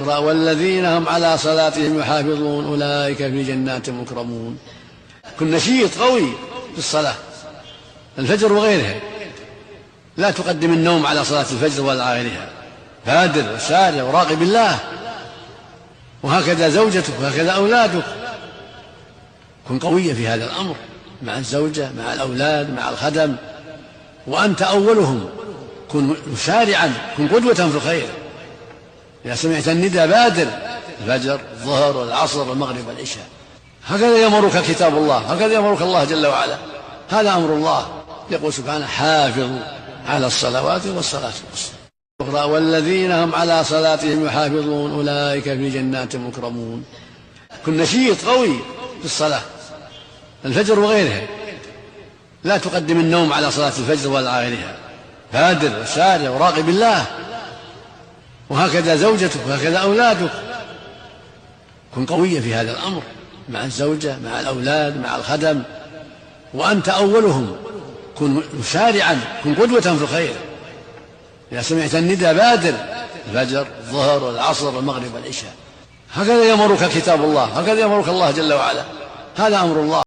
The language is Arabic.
اقرأ والذين هم على صلاتهم يحافظون أولئك في جنات مكرمون. كن نشيط قوي في الصلاة، الفجر وغيرها، لا تقدم النوم على صلاة الفجر ولا غيرها، بادر وسارع وراقب الله، وهكذا زوجتك وهكذا أولادك. كن قوية في هذا الأمر مع الزوجة مع الأولاد مع الخدم، وأنت أولهم. كن مسارعا، كن قدوة في الخير. إذا سمعت الندى بادر، الفجر الظهر والعصر والمغرب والعشاء. هكذا يأمرك كتاب الله، هكذا يأمرك الله جل وعلا. هذا أمر الله، يقول سبحانه: حافظوا على الصلوات والصلاة الوسطى. اقرأ والذين هم على صلاتهم يحافظون أولئك في جنات مكرمون. كن نشيط قوي في الصلاة، الفجر وغيرها، لا تقدم النوم على صلاة الفجر ولا غيرها، بادر وسارع وراقب الله، وهكذا زوجتك وهكذا أولادك. كن قوية في هذا الأمر مع الزوجة مع الأولاد مع الخدم، وأنت أولهم. كن مسارعا، كن قدوة في الخير. إذا سمعت الندى بادر، الفجر الظهر والعصر والمغرب والعشاء. هكذا يأمرك كتاب الله، هكذا يأمرك الله جل وعلا. هذا أمر الله.